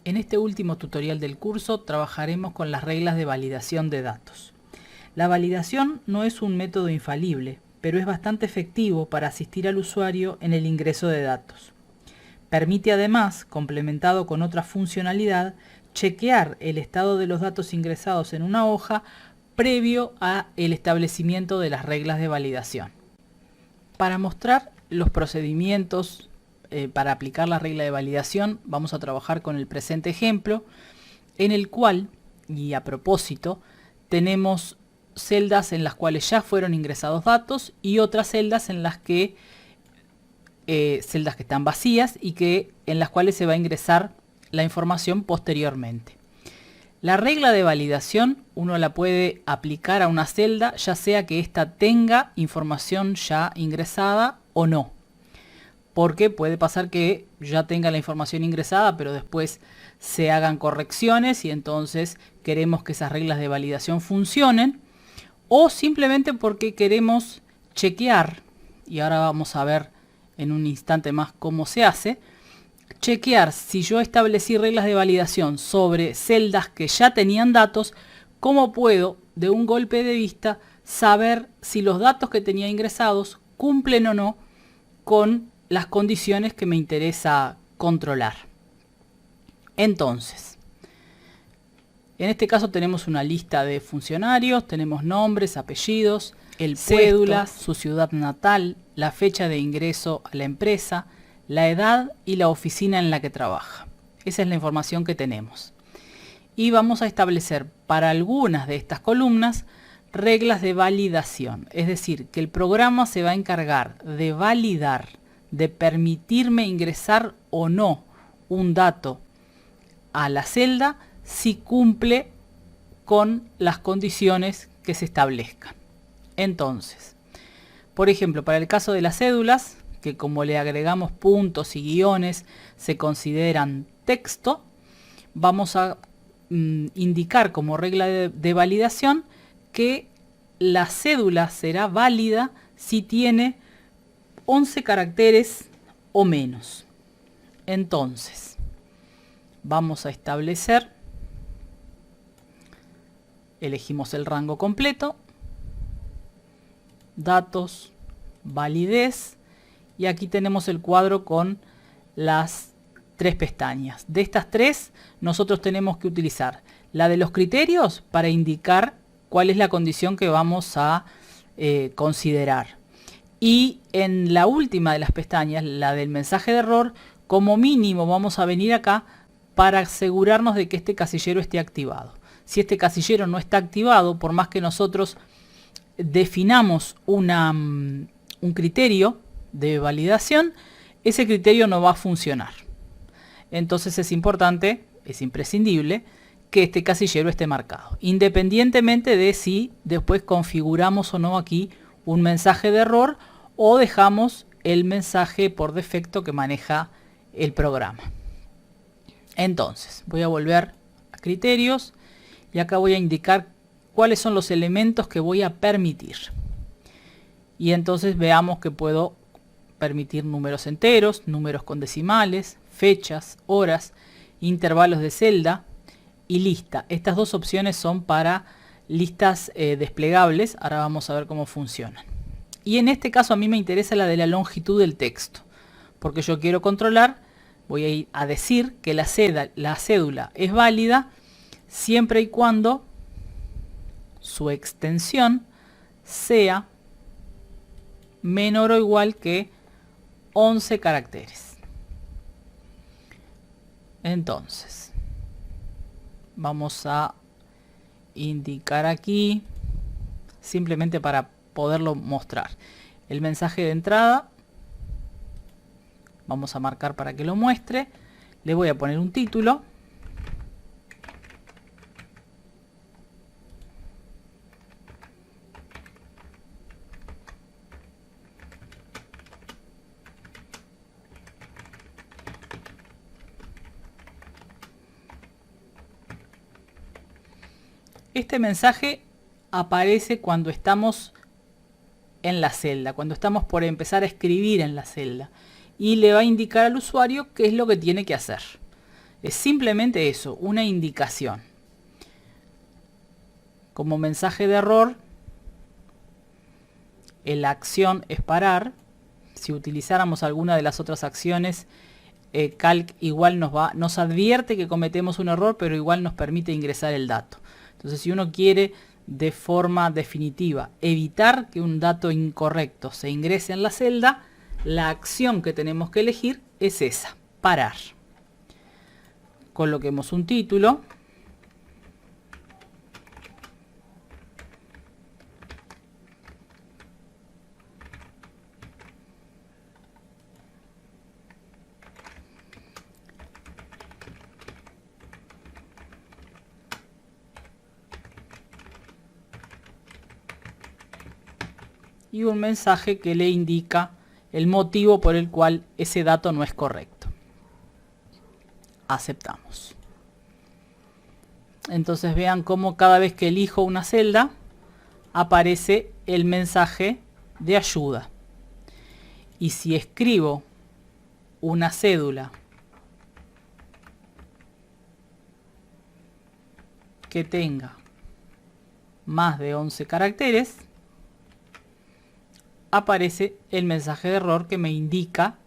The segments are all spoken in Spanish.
En este último tutorial del curso trabajaremos con las reglas de validación de datos. La validación no es un método infalible, pero es bastante efectivo para asistir al usuario en el ingreso de datos. Permite además, complementado con otra funcionalidad, chequear el estado de los datos ingresados en una hoja previo a el establecimiento de las reglas de validación. Para mostrar los procedimientos para aplicar la regla de validación, vamos a trabajar con el presente ejemplo, en el cual, y a propósito, tenemos celdas en las cuales ya fueron ingresados datos y otras celdas en las que celdas que están vacías y en las cuales se va a ingresar la información posteriormente. La regla de validación uno la puede aplicar a una celda, ya sea que ésta tenga información ya ingresada o no. Porque puede pasar que ya tenga la información ingresada, pero después se hagan correcciones y entonces queremos que esas reglas de validación funcionen. O simplemente porque queremos chequear, y ahora vamos a ver en un instante más cómo se hace, chequear si yo establecí reglas de validación sobre celdas que ya tenían datos, cómo puedo de un golpe de vista saber si los datos que tenía ingresados cumplen o no con las condiciones que me interesa controlar. Entonces, en este caso tenemos una lista de funcionarios, tenemos nombres, apellidos, el cédula, su ciudad natal, la fecha de ingreso a la empresa, la edad y la oficina en la que trabaja. Esa es la información que tenemos. Y vamos a establecer para algunas de estas columnas reglas de validación. Es decir, que el programa se va a encargar de validar, de permitirme ingresar o no un dato a la celda si cumple con las condiciones que se establezcan. Entonces, por ejemplo, para el caso de las cédulas, que como le agregamos puntos y guiones se consideran texto, vamos a indicar como regla de validación que la cédula será válida si tiene 11 caracteres o menos. Entonces, vamos a establecer, elegimos el rango completo, datos, validez, y aquí tenemos el cuadro con las 3 pestañas. De estas 3, nosotros tenemos que utilizar la de los criterios para indicar cuál es la condición que vamos a considerar. Y en la última de las pestañas, la del mensaje de error, como mínimo vamos a venir acá para asegurarnos de que este casillero esté activado. Si este casillero no está activado, por más que nosotros definamos un criterio de validación, ese criterio no va a funcionar. Entonces es importante, es imprescindible, que este casillero esté marcado, independientemente de si después configuramos o no aquí un mensaje de error o dejamos el mensaje por defecto que maneja el programa. Entonces, voy a volver a criterios y acá voy a indicar cuáles son los elementos que voy a permitir. Y entonces veamos que puedo permitir números enteros, números con decimales, fechas, horas, intervalos de celda y lista. Estas dos opciones son para listas desplegables. Ahora vamos a ver cómo funcionan. Y en este caso a mí me interesa la de la longitud del texto, porque yo quiero controlar, voy a ir a decir que la cédula es válida siempre y cuando su extensión sea menor o igual que 11 caracteres. Entonces, vamos a indicar aquí, simplemente para poderlo mostrar, el mensaje de entrada. Vamos a marcar para que lo muestre. Le voy a poner un título. Este mensaje aparece cuando estamos en la celda, cuando estamos por empezar a escribir en la celda, y le va a indicar al usuario qué es lo que tiene que hacer. Es simplemente eso, una indicación. Como mensaje de error, la acción es parar. Si utilizáramos alguna de las otras acciones, Calc igual nos advierte que cometemos un error, pero igual nos permite ingresar el dato. Entonces, si uno quiere de forma definitiva evitar que un dato incorrecto se ingrese en la celda, la acción que tenemos que elegir es esa, parar. Coloquemos un título. Y un mensaje que le indica el motivo por el cual ese dato no es correcto. Aceptamos. Entonces vean cómo cada vez que elijo una celda aparece el mensaje de ayuda. Y si escribo una cédula que tenga más de 11 caracteres, aparece el mensaje de error que me indica,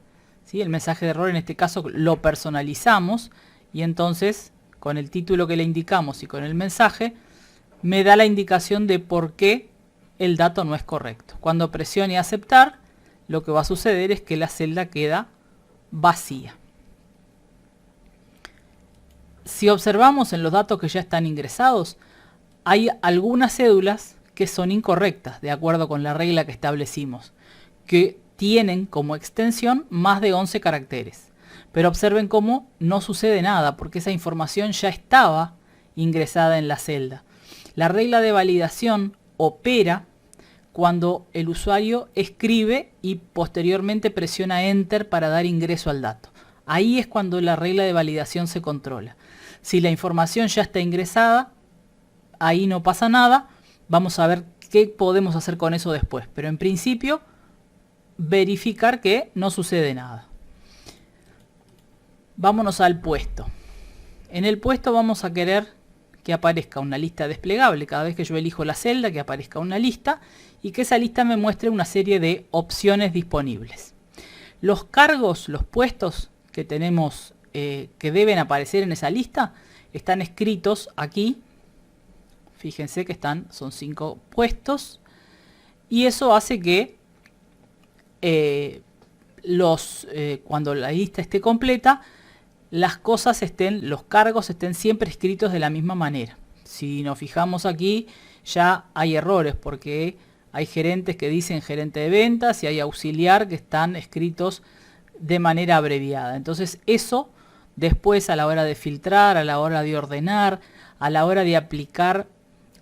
¿sí? El mensaje de error en este caso lo personalizamos y entonces con el título que le indicamos y con el mensaje me da la indicación de por qué el dato no es correcto. Cuando presione aceptar, lo que va a suceder es que la celda queda vacía. Si observamos en los datos que ya están ingresados, hay algunas cédulas que son incorrectas, de acuerdo con la regla que establecimos, que tienen como extensión más de 11 caracteres. Pero observen cómo no sucede nada, porque esa información ya estaba ingresada en la celda. La regla de validación opera cuando el usuario escribe y posteriormente presiona Enter para dar ingreso al dato. Ahí es cuando la regla de validación se controla. Si la información ya está ingresada, ahí no pasa nada. Vamos a ver qué podemos hacer con eso después. Pero en principio, verificar que no sucede nada. Vámonos al puesto. En el puesto vamos a querer que aparezca una lista desplegable. Cada vez que yo elijo la celda, que aparezca una lista y que esa lista me muestre una serie de opciones disponibles. Los cargos, los puestos que tenemos que deben aparecer en esa lista están escritos aquí. Fíjense que son 5 puestos y eso hace que cuando la lista esté completa, los cargos estén siempre escritos de la misma manera. Si nos fijamos aquí, ya hay errores porque hay gerentes que dicen gerente de ventas y hay auxiliar que están escritos de manera abreviada. Entonces eso después, a la hora de filtrar, a la hora de ordenar, a la hora de aplicar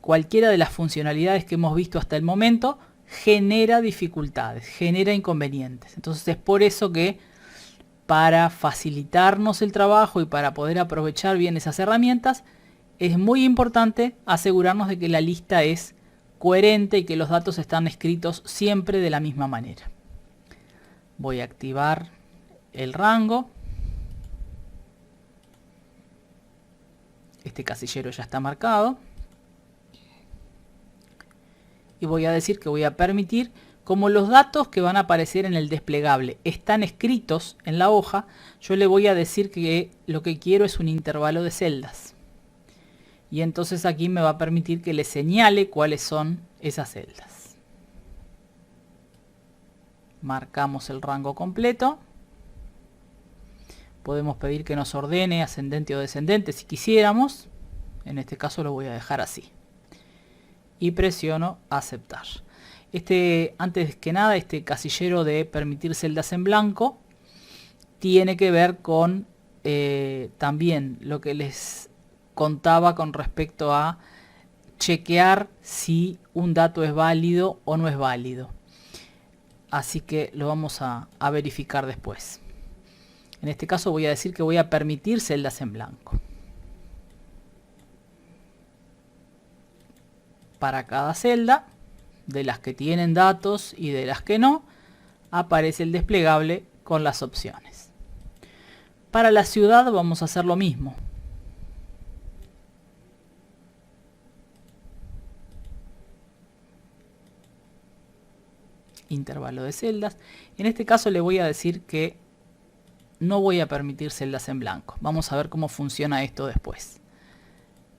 cualquiera de las funcionalidades que hemos visto hasta el momento, genera dificultades, genera inconvenientes. Entonces es por eso que para facilitarnos el trabajo y para poder aprovechar bien esas herramientas, es muy importante asegurarnos de que la lista es coherente y que los datos están escritos siempre de la misma manera. Voy a activar el rango. Este casillero ya está marcado. Y voy a decir que voy a permitir, como los datos que van a aparecer en el desplegable están escritos en la hoja, yo le voy a decir que lo que quiero es un intervalo de celdas. Y entonces aquí me va a permitir que le señale cuáles son esas celdas. Marcamos el rango completo. Podemos pedir que nos ordene ascendente o descendente si quisiéramos. En este caso lo voy a dejar así. Y presiono aceptar. Antes que nada, este casillero de permitir celdas en blanco tiene que ver con también lo que les contaba con respecto a chequear si un dato es válido o no es válido. Así que lo vamos a verificar después. En este caso voy a decir que voy a permitir celdas en blanco. Para cada celda, de las que tienen datos y de las que no, aparece el desplegable con las opciones. Para la ciudad vamos a hacer lo mismo. Intervalo de celdas. En este caso le voy a decir que no voy a permitir celdas en blanco. Vamos a ver cómo funciona esto después.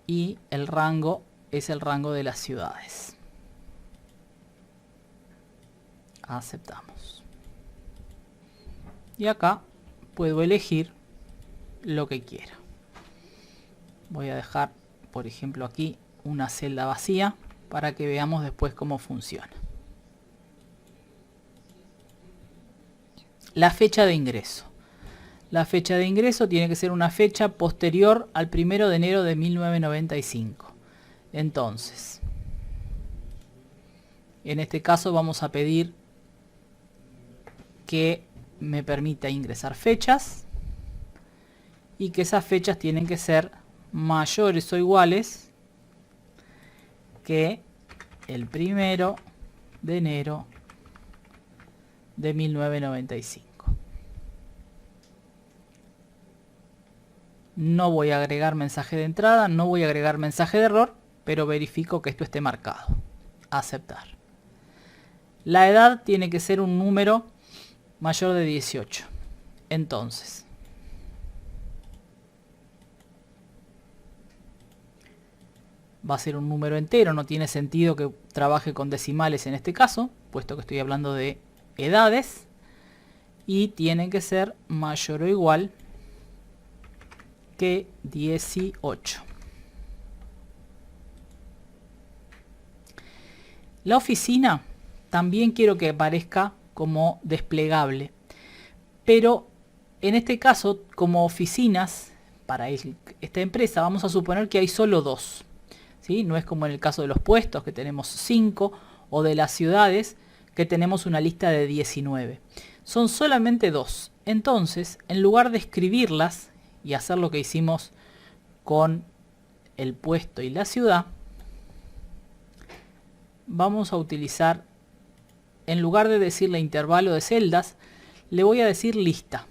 Y el rango es el rango de las ciudades. Aceptamos. Y acá puedo elegir lo que quiera. Voy a dejar, por ejemplo, aquí una celda vacía para que veamos después cómo funciona. La fecha de ingreso. La fecha de ingreso tiene que ser una fecha posterior al 1 de enero de 1995. Entonces, en este caso vamos a pedir que me permita ingresar fechas y que esas fechas tienen que ser mayores o iguales que el 1 de enero de 1995. No voy a agregar mensaje de entrada, no voy a agregar mensaje de error, pero verifico que esto esté marcado. Aceptar. La edad tiene que ser un número mayor de 18. Entonces, va a ser un número entero, no tiene sentido que trabaje con decimales en este caso, puesto que estoy hablando de edades, y tiene que ser mayor o igual que 18. La oficina también quiero que aparezca como desplegable, pero en este caso, como oficinas para esta empresa, vamos a suponer que hay solo 2, ¿sí? No es como en el caso de los puestos, que tenemos 5, o de las ciudades, que tenemos una lista de 19. Son solamente 2. Entonces, en lugar de escribirlas y hacer lo que hicimos con el puesto y la ciudad, vamos a utilizar, en lugar de decirle intervalo de celdas, le voy a decir lista.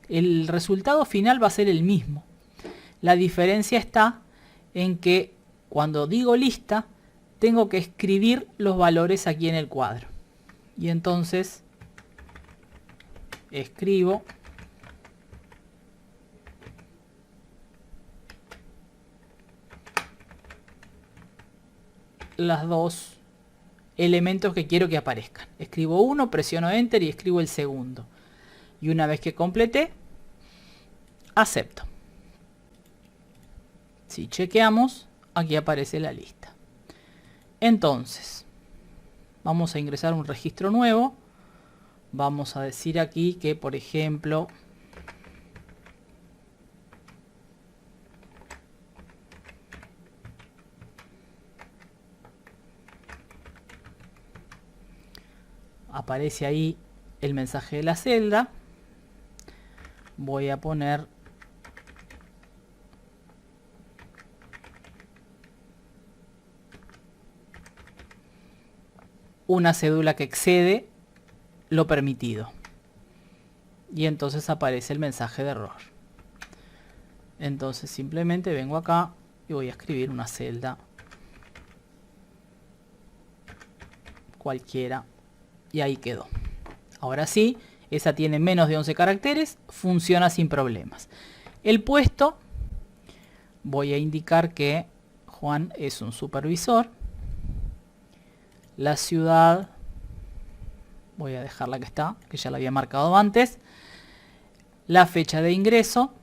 El resultado final va a ser el mismo. La diferencia está en que cuando digo lista, tengo que escribir los valores aquí en el cuadro. Y entonces escribo los 2 elementos que quiero que aparezcan. Escribo uno, presiono Enter y escribo el segundo. Y una vez que completé, acepto. Si chequeamos, aquí aparece la lista. Entonces, vamos a ingresar un registro nuevo. Vamos a decir aquí que, por ejemplo, aparece ahí el mensaje de la celda. Voy a poner una cédula que excede lo permitido. Y entonces aparece el mensaje de error. Entonces simplemente vengo acá y voy a escribir una celda cualquiera. Y ahí quedó. Ahora sí, esa tiene menos de 11 caracteres, funciona sin problemas. El puesto, voy a indicar que Juan es un supervisor. La ciudad, voy a dejarla que está, que ya la había marcado antes. La fecha de ingreso.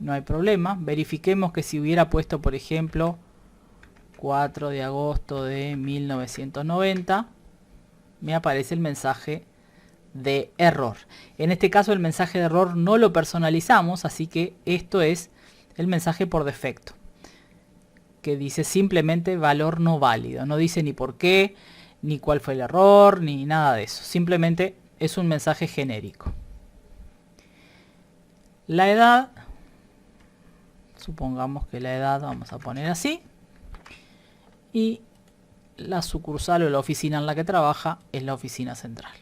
No hay problema. Verifiquemos que si hubiera puesto, por ejemplo, 4 de agosto de 1990, me aparece el mensaje de error. En este caso el mensaje de error no lo personalizamos, así que esto es el mensaje por defecto, que dice simplemente valor no válido. No dice ni por qué, ni cuál fue el error, ni nada de eso. Simplemente es un mensaje genérico. La edad, supongamos que la edad vamos a poner así. Y la sucursal o la oficina en la que trabaja es la oficina central.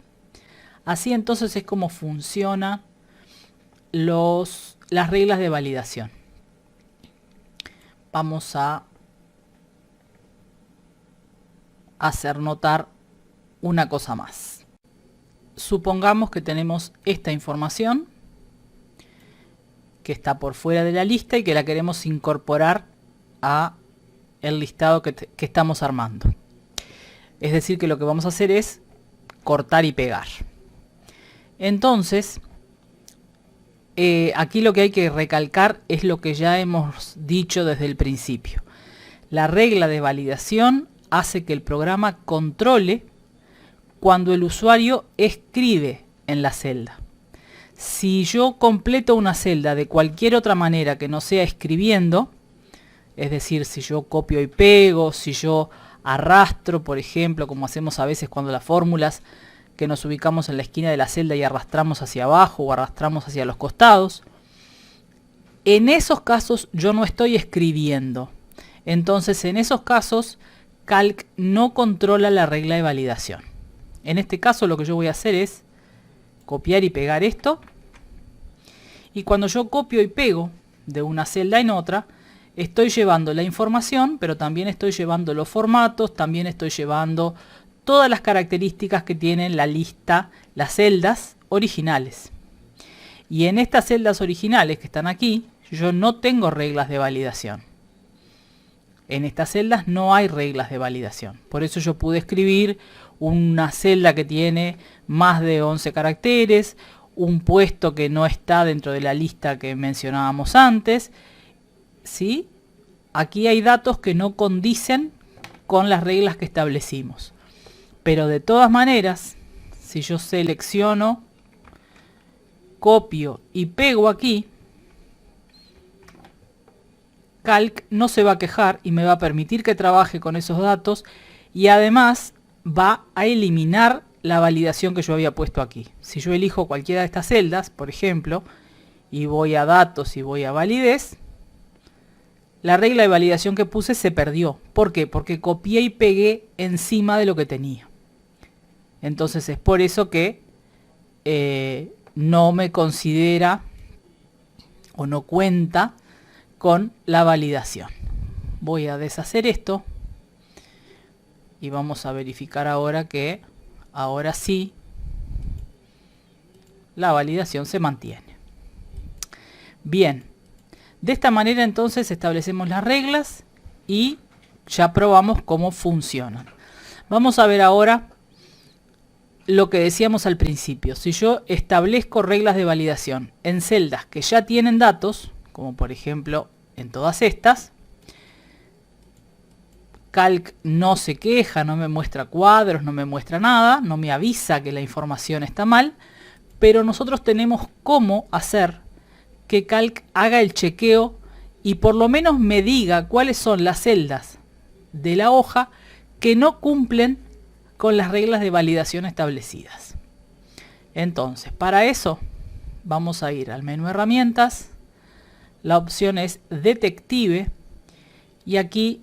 Así entonces es como funcionan las reglas de validación. Vamos a hacer notar una cosa más. Supongamos que tenemos esta información que está por fuera de la lista y que la queremos incorporar a el listado que estamos armando. Es decir, que lo que vamos a hacer es cortar y pegar. Entonces, aquí lo que hay que recalcar es lo que ya hemos dicho desde el principio. La regla de validación hace que el programa controle cuando el usuario escribe en la celda. Si yo completo una celda de cualquier otra manera que no sea escribiendo, es decir, si yo copio y pego, si yo arrastro, por ejemplo, como hacemos a veces cuando las fórmulas, que nos ubicamos en la esquina de la celda y arrastramos hacia abajo o arrastramos hacia los costados, en esos casos yo no estoy escribiendo. Entonces, en esos casos, Calc no controla la regla de validación. En este caso lo que yo voy a hacer es copiar y pegar esto. Y cuando yo copio y pego de una celda en otra, estoy llevando la información, pero también estoy llevando los formatos, también estoy llevando todas las características que tienen la lista, las celdas originales. Y en estas celdas originales que están aquí, yo no tengo reglas de validación. En estas celdas no hay reglas de validación. Por eso yo pude escribir una celda que tiene más de 11 caracteres, un puesto que no está dentro de la lista que mencionábamos antes, ¿sí? Aquí hay datos que no condicen con las reglas que establecimos. Pero de todas maneras, si yo selecciono, copio y pego aquí, Calc no se va a quejar y me va a permitir que trabaje con esos datos y además va a eliminar la validación que yo había puesto aquí. Si yo elijo cualquiera de estas celdas, por ejemplo, y voy a datos y voy a validez, la regla de validación que puse se perdió. ¿Por qué? Porque copié y pegué encima de lo que tenía. Entonces es por eso que no me considera o no cuenta con la validación. Voy a deshacer esto y vamos a verificar ahora que ahora sí la validación se mantiene. Bien, de esta manera entonces establecemos las reglas y ya probamos cómo funcionan. Vamos a ver ahora lo que decíamos al principio. Si yo establezco reglas de validación en celdas que ya tienen datos, como por ejemplo en todas estas, Calc no se queja, no me muestra cuadros, no me muestra nada, no me avisa que la información está mal, pero nosotros tenemos cómo hacer que Calc haga el chequeo y por lo menos me diga cuáles son las celdas de la hoja que no cumplen con las reglas de validación establecidas. Entonces, para eso vamos a ir al menú herramientas, la opción es detective y aquí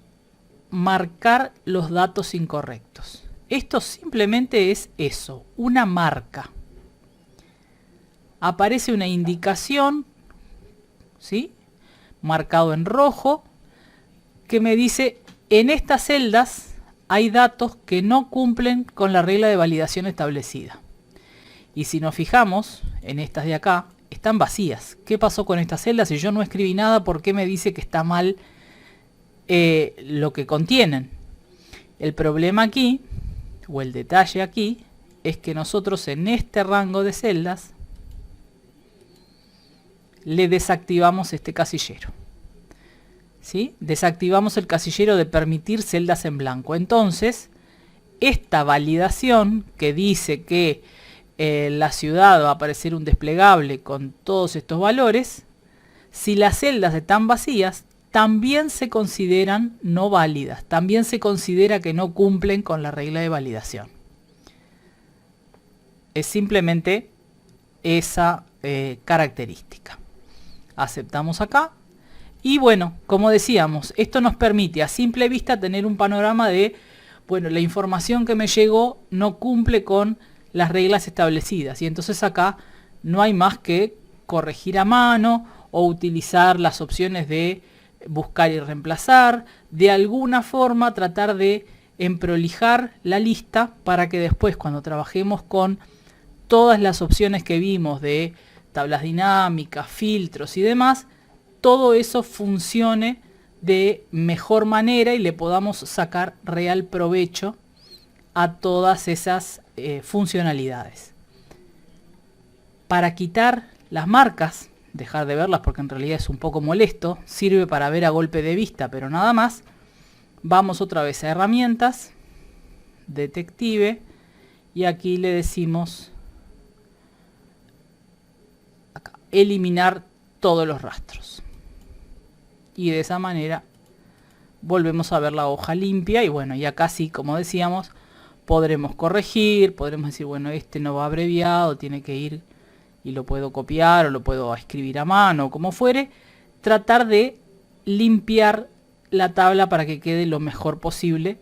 marcar los datos incorrectos. Esto simplemente es eso, una marca. Aparece una indicación, ¿sí?, marcado en rojo, que me dice en estas celdas hay datos que no cumplen con la regla de validación establecida. Y si nos fijamos en estas de acá, están vacías. ¿Qué pasó con estas celdas? Si yo no escribí nada, ¿por qué me dice que está mal lo que contienen? El problema aquí, o el detalle aquí, es que nosotros en este rango de celdas le desactivamos este casillero. ¿Sí? Desactivamos el casillero de permitir celdas en blanco. Entonces, esta validación que dice que en la ciudad va a aparecer un desplegable con todos estos valores, si las celdas están vacías, también se consideran no válidas. También se considera que no cumplen con la regla de validación. Es simplemente esa característica. Aceptamos acá. Y bueno, como decíamos, esto nos permite a simple vista tener un panorama de bueno, la información que me llegó no cumple con las reglas establecidas y entonces acá no hay más que corregir a mano o utilizar las opciones de buscar y reemplazar, de alguna forma tratar de emprolijar la lista para que después cuando trabajemos con todas las opciones que vimos de tablas dinámicas, filtros y demás, todo eso funcione de mejor manera y le podamos sacar real provecho a todas esas funcionalidades. Para quitar las marcas, dejar de verlas porque en realidad es un poco molesto, sirve para ver a golpe de vista, pero nada más. Vamos otra vez a herramientas, detective, y aquí le decimos acá, eliminar todos los rastros. Y de esa manera volvemos a ver la hoja limpia y bueno, y acá sí, como decíamos, podremos corregir, podremos decir, bueno, este no va abreviado, tiene que ir y lo puedo copiar o lo puedo escribir a mano, como fuere, tratar de limpiar la tabla para que quede lo mejor posible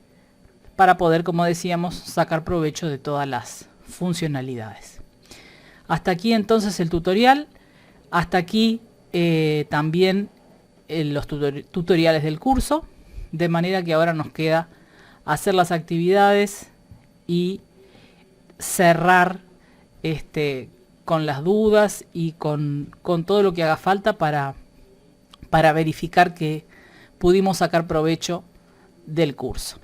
para poder, como decíamos, sacar provecho de todas las funcionalidades. Hasta aquí entonces el tutorial, hasta aquí también los tutoriales del curso, de manera que ahora nos queda hacer las actividades y cerrar con las dudas y con todo lo que haga falta para verificar que pudimos sacar provecho del curso.